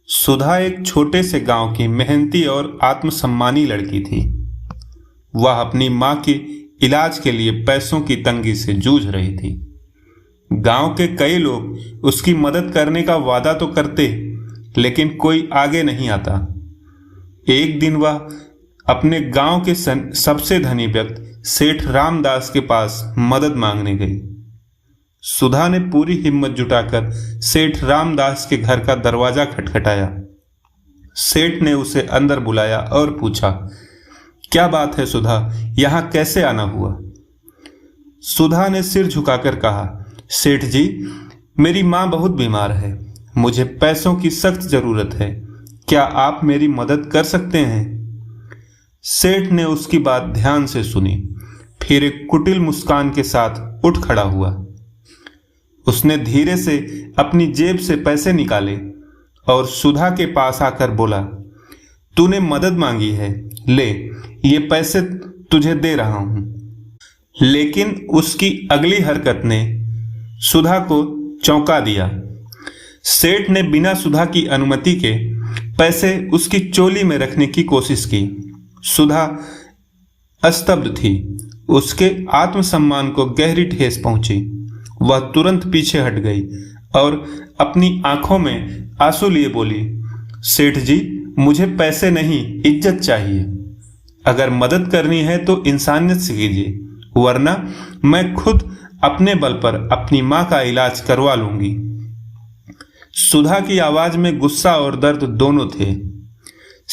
सुधा एक छोटे से गांव की मेहनती और आत्मसम्मानी लड़की थी। वह अपनी मां के इलाज के लिए पैसों की तंगी से जूझ रही थी। गांव के कई लोग उसकी मदद करने का वादा तो करते, लेकिन कोई आगे नहीं आता। एक दिन वह अपने गांव के सबसे धनी व्यक्ति सेठ रामदास के पास मदद मांगने गई। सुधा ने पूरी हिम्मत जुटाकर सेठ रामदास के घर का दरवाजा खटखटाया। सेठ ने उसे अंदर बुलाया और पूछा, क्या बात है सुधा, यहां कैसे आना हुआ? सुधा ने सिर झुकाकर कहा, सेठ जी, मेरी मां बहुत बीमार है, मुझे पैसों की सख्त जरूरत है, क्या आप मेरी मदद कर सकते हैं? सेठ ने उसकी बात ध्यान से सुनी, फिर एक कुटिल मुस्कान के साथ उठ खड़ा हुआ। उसने धीरे से अपनी जेब से पैसे निकाले और सुधा के पास आकर बोला, तूने मदद मांगी है, ले ये पैसे तुझे दे रहा हूं। लेकिन उसकी अगली हरकत ने सुधा को चौंका दिया। सेठ ने बिना सुधा की अनुमति के पैसे उसकी चोली में रखने की कोशिश की। सुधा स्तब्ध थी, उसके आत्मसम्मान को गहरी ठेस पहुंची। वह तुरंत पीछे हट गई और अपनी आंखों में आंसू लिए बोली, सेठ जी, मुझे पैसे नहीं, इज्जत चाहिए। अगर मदद करनी है तो इंसानियत से कीजिए, वरना मैं खुद अपने बल पर अपनी मां का इलाज करवा लूंगी। सुधा की आवाज में गुस्सा और दर्द दोनों थे।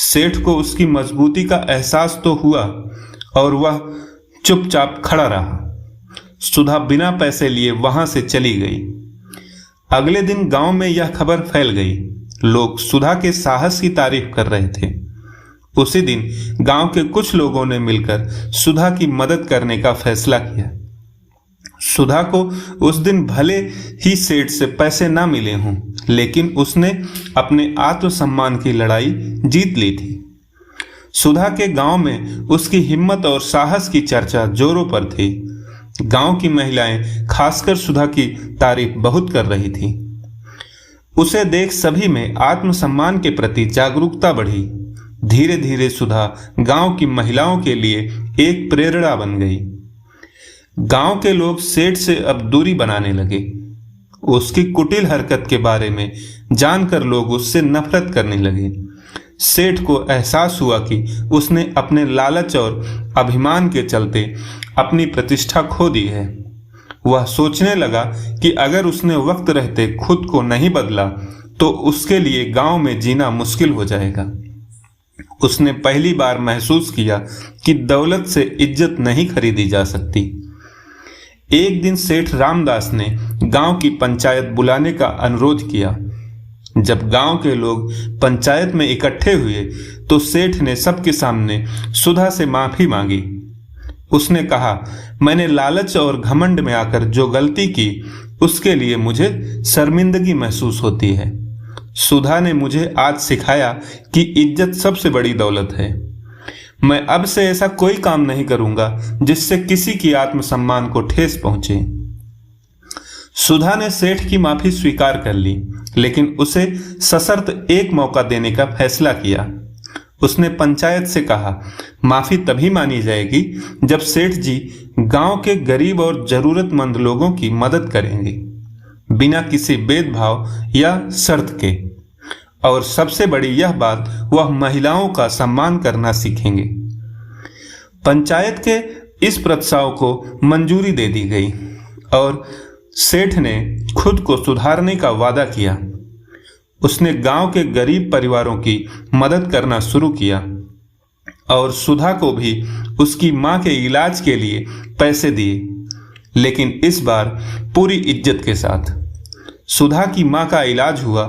सेठ को उसकी मजबूती का एहसास तो हुआ और वह चुपचाप खड़ा रहा। सुधा बिना पैसे लिए वहां से चली गई। अगले दिन गांव में यह खबर फैल गई। लोग सुधा के साहस की तारीफ कर रहे थे। उसी दिन गांव के कुछ लोगों ने मिलकर सुधा की मदद करने का फैसला किया। सुधा को उस दिन भले ही सेठ से पैसे ना मिले हों, लेकिन उसने अपने आत्मसम्मान की लड़ाई जीत ली थी। सुधा के गांव में उसकी हिम्मत और साहस की चर्चा जोरों पर थी। गांव की महिलाएं खासकर सुधा की तारीफ बहुत कर रही थी। उसे देख सभी में आत्मसम्मान के प्रति जागरूकता बढ़ी। धीरे धीरे सुधा गांव की महिलाओं के लिए एक प्रेरणा बन गई। गांव के लोग सेठ से अब दूरी बनाने लगे। उसकी कुटिल हरकत के बारे में जानकर लोग उससे नफरत करने लगे। सेठ को एहसास हुआ कि उसने अपने लालच और अभिमान के चलते अपनी प्रतिष्ठा खो दी है। वह सोचने लगा कि अगर उसने वक्त रहते खुद को नहीं बदला तो उसके लिए गांव में जीना मुश्किल हो जाएगा। उसने पहली बार महसूस किया कि दौलत से इज्जत नहीं खरीदी जा सकती। एक दिन सेठ रामदास ने गांव की पंचायत बुलाने का अनुरोध किया। जब गांव के लोग पंचायत में इकट्ठे हुए तो सेठ ने सबके सामने सुधा से माफी मांगी। उसने कहा, मैंने लालच और घमंड में आकर जो गलती की उसके लिए मुझे शर्मिंदगी महसूस होती है। सुधा ने मुझे आज सिखाया कि इज्जत सबसे बड़ी दौलत है। मैं अब से ऐसा कोई काम नहीं करूंगा जिससे किसी की आत्मसम्मान को ठेस पहुंचे। सुधा ने सेठ की माफी स्वीकार कर ली, लेकिन उसे सशर्त एक मौका देने का फैसला किया। उसने पंचायत से कहा, माफी तभी मानी जाएगी जब सेठ जी गांव के गरीब और जरूरतमंद लोगों की मदद करेंगे, बिना किसी भेदभाव या शर्त के। और सबसे बड़ी यह बात, वह महिलाओं का सम्मान करना सीखेंगे। पंचायत के इस प्रस्ताव को मंजूरी दे दी गई और सेठ ने खुद को सुधारने का वादा किया। उसने गांव के गरीब परिवारों की मदद करना शुरू किया और सुधा को भी उसकी मां के इलाज के लिए पैसे दिए, लेकिन इस बार पूरी इज्जत के साथ। सुधा की मां का इलाज हुआ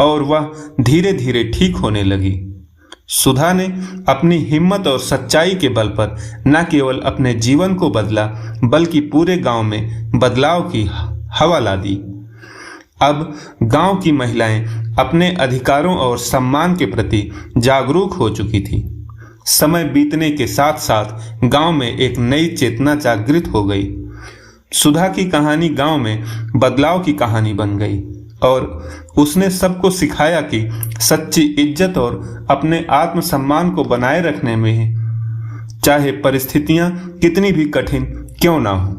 और वह धीरे धीरे ठीक होने लगी। सुधा ने अपनी हिम्मत और सच्चाई के बल पर न केवल अपने जीवन को बदला, बल्कि पूरे गांव में बदलाव की हवा ला दी। अब गांव की महिलाएं अपने अधिकारों और सम्मान के प्रति जागरूक हो चुकी थी। समय बीतने के साथ साथ गांव में एक नई चेतना जागृत हो गई। सुधा की कहानी गांव में बदलाव की कहानी बन गई और उसने सबको सिखाया कि सच्ची इज्जत और अपने आत्मसम्मान को बनाए रखने में चाहे परिस्थितियां कितनी भी कठिन क्यों ना हो,